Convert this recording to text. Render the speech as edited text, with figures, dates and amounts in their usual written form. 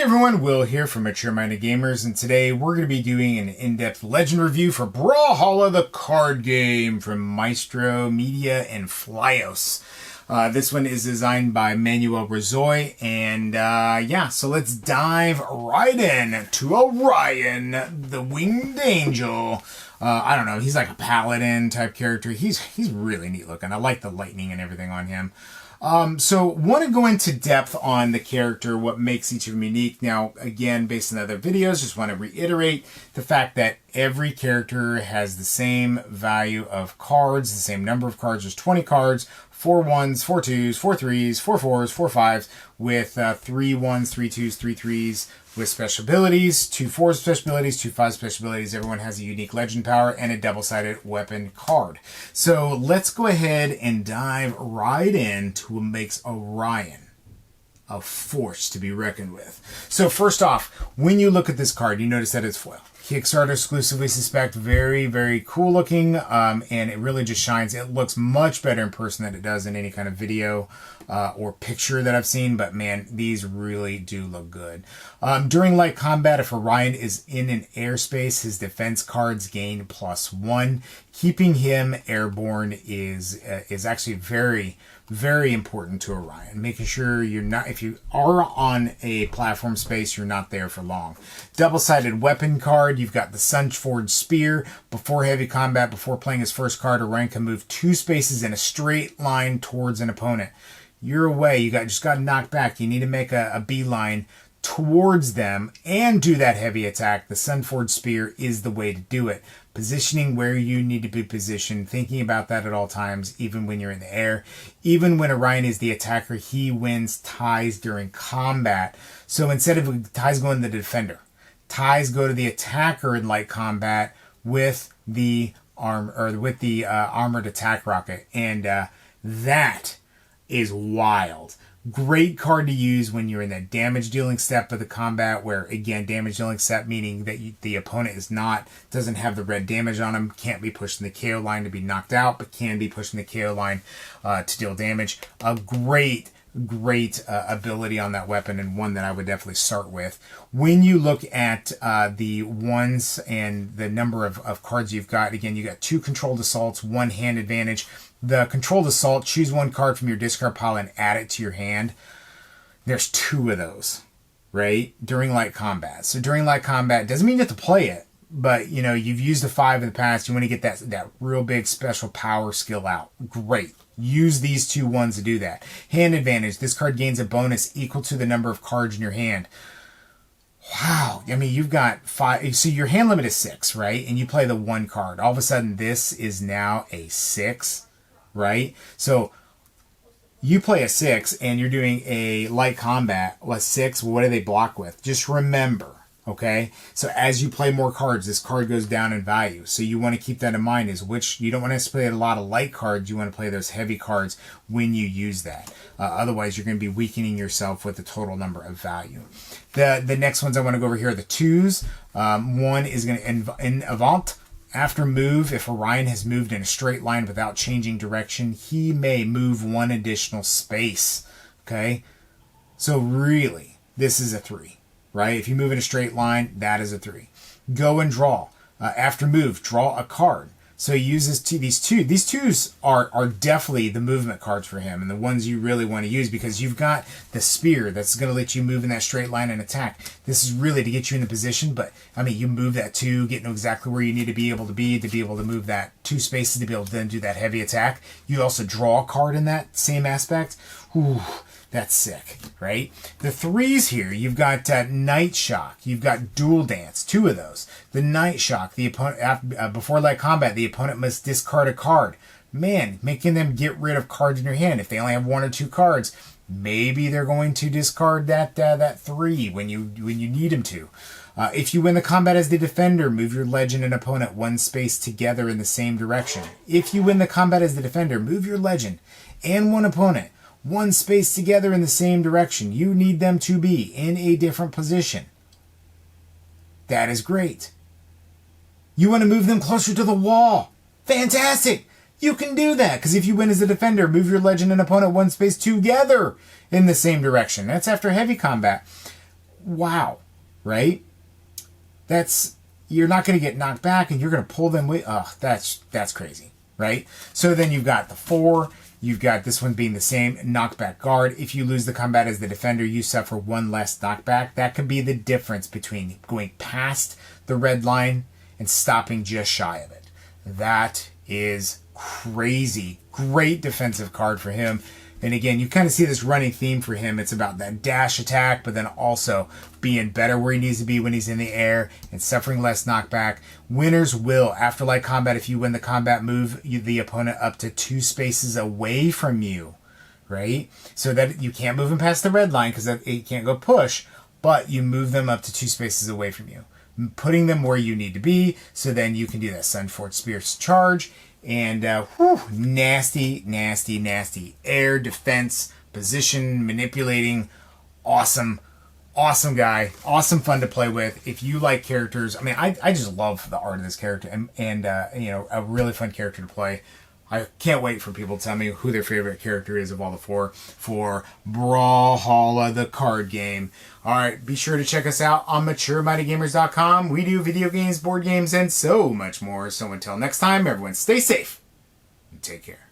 everyone, Will here from Mature Minded Gamers, and today we're going to be doing an in-depth legend review for Brawlhalla, the card game from Maestro Media and Flyos. This one is designed by Manuel Rozoy, and so let's dive right in to Orion, the Winged Angel. I don't know, he's like a paladin type character. He's really neat looking. I like the lightning and everything on him. So want to go into depth on the character, what makes each of them unique. Now, again, based on other videos, just want to reiterate the fact that every character has the same value of cards, the same number of cards. There's 20 cards, 4 1s, 4 2s, 4 3s, 4 4s, 4 5s, with 3 1s, 3 2s, 3 3s, with special abilities, 2 4s special abilities, 2 5 special abilities. Everyone has a unique legend power and a double-sided weapon card. So let's go ahead and dive right into what makes Orion a force to be reckoned with. So first off, when you look at this card, you notice that it's foil. Kickstarter exclusively suspect, very, very cool looking, and it really just shines. It looks much better in person than it does in any kind of video or picture that I've seen, but man, these really do look good. During light combat, if Orion is in an airspace, his defense cards gain +1. Keeping him airborne is actually very, very important to Orion. Making sure you're not, if you are on a platform space, you're not there for long. Double-sided weapon card, you've got the Sunforge Spear. Before heavy combat, before playing his first card, Orion can move 2 spaces in a straight line towards an opponent. You're away, you just got knocked back. You need to make a beeline towards them and do that heavy attack. The Sunforge Spear is the way to do it. Positioning where you need to be positioned, thinking about that at all times, even when you're in the air. Even when Orion is the attacker, he wins ties during combat. So instead of ties going to the defender, ties go to the attacker in light combat with the armored attack rocket, and that is wild. Great card to use when you're in that damage dealing step of the combat, where again, damage dealing step meaning that the opponent doesn't have the red damage on him, can't be pushed in the KO line to be knocked out, but can be pushed in the KO line to deal damage. A great ability on that weapon, and one that I would definitely start with. When you look at the ones and the number of cards you've got, again, you got 2 controlled assaults, 1 hand advantage. The controlled assault, choose 1 card from your discard pile and add it to your hand. There's 2 of those, right? During light combat. So during light combat, doesn't mean you have to play it, but you know, you've used a 5 in the past, you want to get that real big special power skill out. Great. Use these 2 ones to do that. Hand advantage. This card gains a bonus equal to the number of cards in your hand. Wow. I mean, you've got 5. So your hand limit is 6, right? And you play the 1 card. All of a sudden, this is now a 6, right? So you play a 6 and you're doing a light combat. Well, 6, what do they block with? Just remember. Okay, so as you play more cards, this card goes down in value. So you want to keep that in mind, you don't want to play a lot of light cards. You want to play those heavy cards when you use that. Otherwise, you're going to be weakening yourself with the total number of value. The next ones I want to go over here are the 2s. One is going to in Avant. After move, if Orion has moved in a straight line without changing direction, he may move 1 additional space. Okay, so really, this is a 3. Right? If you move in a straight line, that is a 3. Go and draw. After move, draw a card. So he uses these 2. These 2s are definitely the movement cards for him, and the ones you really want to use, because you've got the spear that's going to let you move in that straight line and attack. This is really to get you in the position, but I mean, you move that 2, get to exactly where you need to be able to move that 2 spaces to be able to then do that heavy attack. You also draw a card in that same aspect. Ooh. That's sick, right? The 3s here, you've got Night Shock. You've got Dual Dance, 2 of those. The Night Shock, the opponent before light combat, the opponent must discard a card. Man, making them get rid of cards in your hand. If they only have 1 or 2 cards, maybe they're going to discard that 3 when you need them to. If you win the combat as the defender, move your legend and opponent 1 space together in the same direction. If you win the combat as the defender, move your legend and 1 opponent 1 space together in the same direction. You need them to be in a different position. That is great. You want to move them closer to the wall. Fantastic. You can do that, because if you win as a defender, move your legend and opponent 1 space together in the same direction. That's after heavy combat. wow, right? You're not going to get knocked back, and you're going to pull them with. Oh, that's crazy, right? So then you've got the 4. You've got this one being the same, knockback guard. If you lose the combat as the defender, you suffer 1 less knockback. That could be the difference between going past the red line and stopping just shy of it. That is crazy. Great defensive card for him. And again, you kind of see this running theme for him. It's about that dash attack, but then also being better where he needs to be when he's in the air and suffering less knockback. Winners will, after light combat, if you win the combat, move the opponent up to 2 spaces away from you, right? So that you can't move him past the red line because he can't go push, but you move them up to 2 spaces away from you, putting them where you need to be, so then you can do that Sunforge Spear charge. And nasty, nasty, nasty air defense, position manipulating, awesome guy, awesome fun to play with. If you like characters, I mean, I just love the art of this character, and a really fun character to play. I can't wait for people to tell me who their favorite character is of all the 4 for Brawlhalla, the card game. All right, be sure to check us out on MatureMightyGamers.com. We do video games, board games, and so much more. So until next time, everyone stay safe and take care.